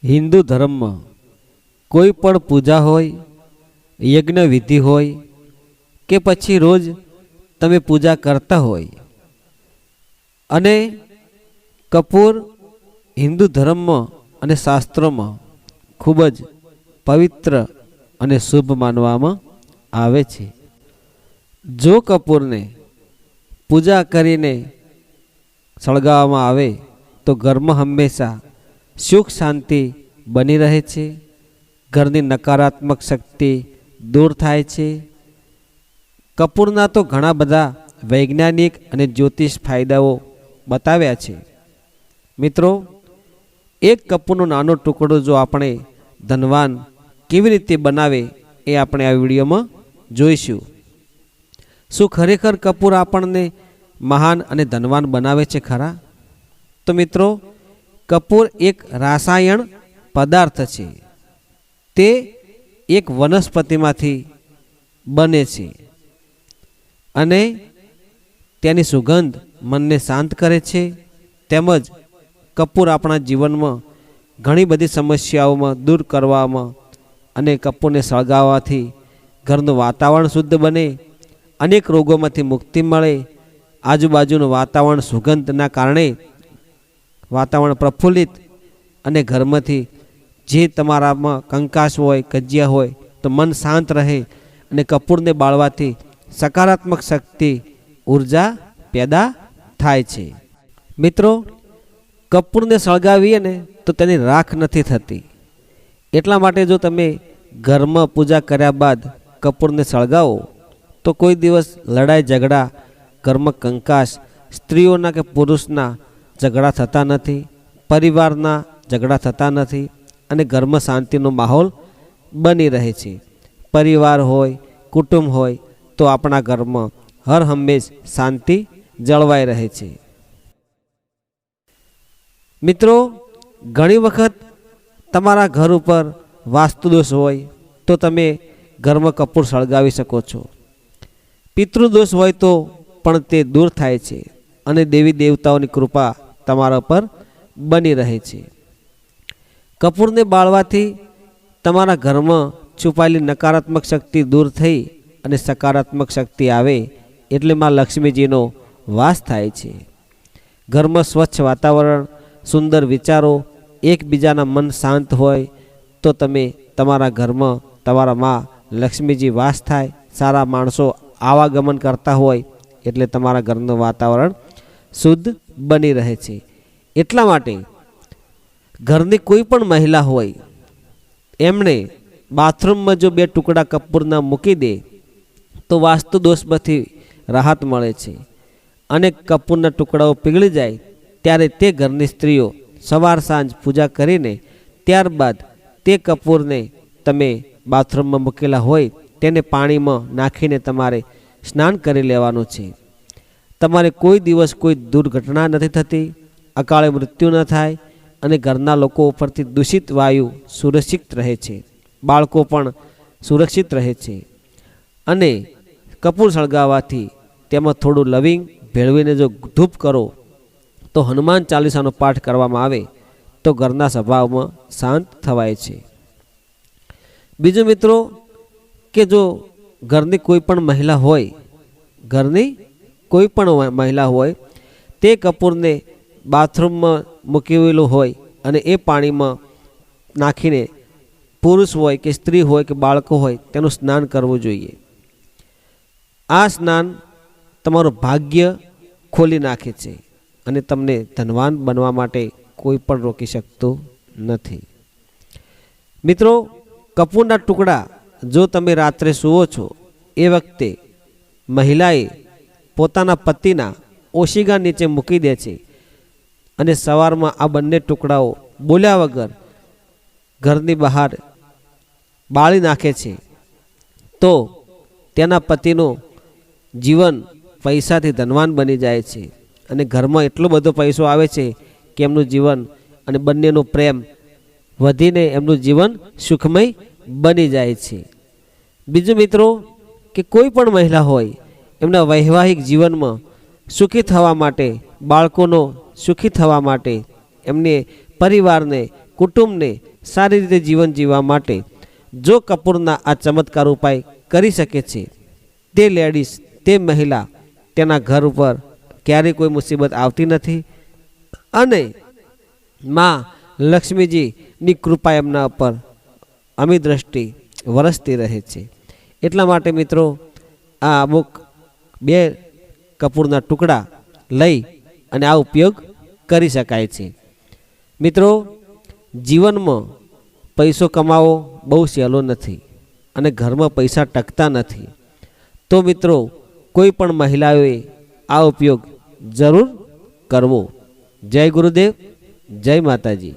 હિન્દુ ધર્મમાં કોઈ પણ પૂજા હોય, યજ્ઞ વિધિ હોય કે પછી રોજ તમે પૂજા કરતા હોય અને કપૂર હિન્દુ ધર્મમાં અને શાસ્ત્રોમાં ખૂબ જ પવિત્ર અને શુભ માનવામાં આવે છે. જો કપૂરને પૂજા કરીને સળગાવવામાં આવે તો ઘરમાં હંમેશા સુખ શાંતિ બની રહે છે. ઘરની નકારાત્મક શક્તિ દૂર થાય છે. કપૂરના તો ઘણા બધા વૈજ્ઞાનિક અને જ્યોતિષ ફાયદાઓ બતાવ્યા છે. મિત્રો, એક કપૂરનો નાનો ટુકડો જો આપણે ધનવાન કેવી રીતે બનાવે એ આપણે આ વિડીયોમાં જોઈશું. શું ખરેખર કપૂર આપણને મહાન અને ધનવાન બનાવે છે ખરા? તો મિત્રો, કપૂર એક રાસાયણ પદાર્થ છે. તે એક વનસ્પતિમાંથી બને છે અને તેની સુગંધ મનને શાંત કરે છે. તેમજ કપૂર આપણા જીવનમાં ઘણી બધી સમસ્યાઓમાં દૂર કરવામાં અને કપૂરને સળગાવવાથી ઘરનું વાતાવરણ શુદ્ધ બને, અનેક રોગોમાંથી મુક્તિ મળે. આજુબાજુનું વાતાવરણ સુગંધના કારણે વાતાવરણ પ્રફુલ્લિત અને ઘરમાંથી જે તમારામાં કંકાસ હોય, કજિયા હોય તો મન શાંત રહે અને કપૂરને બાળવાથી સકારાત્મક શક્તિ, ઉર્જા પેદા થાય છે. મિત્રો, કપૂરને સળગાવીએ ને તો તેની રાખ નથી થતી. એટલા માટે જો તમે ઘરમાં પૂજા કર્યા બાદ કપૂરને સળગાવો તો કોઈ દિવસ લડાઈ ઝઘડા, ઘરમાં કંકાસ, સ્ત્રીઓના કે પુરુષના ઝઘડા થતા નથી, પરિવારના ઝઘડા થતા નથી અને ઘરમાં શાંતિનો માહોલ બની રહે છે. પરિવાર હોય, કુટુંબ હોય તો આપણા ઘરમાં હર હંમેશ શાંતિ જળવાઈ રહે છે. મિત્રો, ઘણી વખત તમારા ઘર ઉપર વાસ્તુદોષ હોય તો તમે ઘરમાં કપૂર સળગાવી શકો છો. પિતૃદોષ હોય તો પણ તે દૂર થાય છે અને દેવી દેવતાઓની કૃપા તમારા પર બની રહે છે. કપૂરને બાળવાથી તમારા ઘરમાં છુપાયેલી નકારાત્મક શક્તિ દૂર થઈ અને સકારાત્મક શક્તિ આવે એટલે માં લક્ષ્મીજીનો વાસ થાય છે. ઘરમાં સ્વચ્છ વાતાવરણ, સુંદર વિચારો, એકબીજાના મન શાંત હોય તો તમે તમારા ઘરમાં તમારા માં લક્ષ્મીજી વાસ થાય. સારા માણસો આવાગમન કરતા હોય એટલે તમારા ઘરનું વાતાવરણ શુદ્ધ બની રહે છે. એટલા માટે ઘરની કોઈ પણ મહિલા હોય એમણે બાથરૂમમાં જો 2 ટુકડા કપૂરના મૂકી દે તો વાસ્તુ દોષમાંથી રાહત મળે છે અને કપૂરના ટુકડાઓ પીગળી જાય ત્યારે તે ઘરની સ્ત્રીઓ સવાર સાંજ પૂજા કરીને ત્યારબાદ તે કપૂરને તમે બાથરૂમમાં મૂકેલા હોય તેને પાણીમાં નાખીને તમારે સ્નાન કરી લેવાનું છે. તમારે કોઈ દિવસ કોઈ દુર્ઘટના નથી થતી, અકાળે મૃત્યુ ન થાય અને ઘરના લોકો ઉપરથી દૂષિત વાયુ સુરક્ષિત રહે છે. બાળકો પણ સુરક્ષિત રહે છે. અને કપૂર સળગાવવાથી તેમાં થોડું લવિંગ ભેળવીને જો ધૂપ કરો તો હનુમાન ચાલીસાનો પાઠ કરવામાં આવે તો ઘરના સ્વભાવમાં શાંત થવાય છે. બીજું મિત્રો કે જો ઘરની કોઈ પણ મહિલા હોય તે કપૂરને બાથરૂમમાં મૂકેલું હોય અને એ પાણીમાં નાખીને પુરુષ હોય કે સ્ત્રી હોય કે બાળકો હોય તેનું સ્નાન કરવું જોઈએ. આ સ્નાન તમારું ભાગ્ય ખોલી નાખે છે અને તમને ધનવાન બનવા માટે કોઈ પણ રોકી શકતું નથી. મિત્રો, કપૂરના ટુકડા જો તમે રાત્રે સૂવો છો એ વખતે મહિલાએ પોતાના પતિના ઓશિકા નીચે મૂકી દે છે અને સવારમાં આ બંને ટુકડાઓ બોલ્યા વગર ઘરની બહાર બાળી નાખે છે તો તેના પતિનું જીવન પૈસાથી ધનવાન બની જાય છે અને ઘરમાં એટલો બધો પૈસો આવે છે કે એમનું જીવન અને બંનેનો પ્રેમ વધીને એમનું જીવન સુખમય બની જાય છે. બીજું મિત્રો કે કોઈ પણ મહિલા હોય એમના વૈવાહિક જીવનમાં સુખી થવા માટે, બાળકોનો સુખી થવા માટે, એમને પરિવારને, કુટુંબને સારી રીતે જીવન જીવવા માટે જો કપૂરના આ ચમત્કાર ઉપાય કરી શકે છે, તે લેડીઝ, તે મહિલા, તેના ઘર ઉપર ક્યારેય કોઈ મુસીબત આવતી નથી અને માં લક્ષ્મીજીની કૃપા એમના ઉપર અમી દ્રષ્ટિ વરસતી રહે છે. એટલા માટે મિત્રો આ અમુક 2 કપૂરના ટુકડા લઈ અને આ ઉપયોગ કરી શકાય છે. મિત્રો, જીવનમાં પૈસો કમાવો બહુ સહેલો નથી અને ઘરમાં પૈસા ટકતા નથી. તો મિત્રો, કોઈ પણ મહિલાઓએ આ ઉપયોગ જરૂર કરવો. જય ગુરુદેવ, જય માતાજી.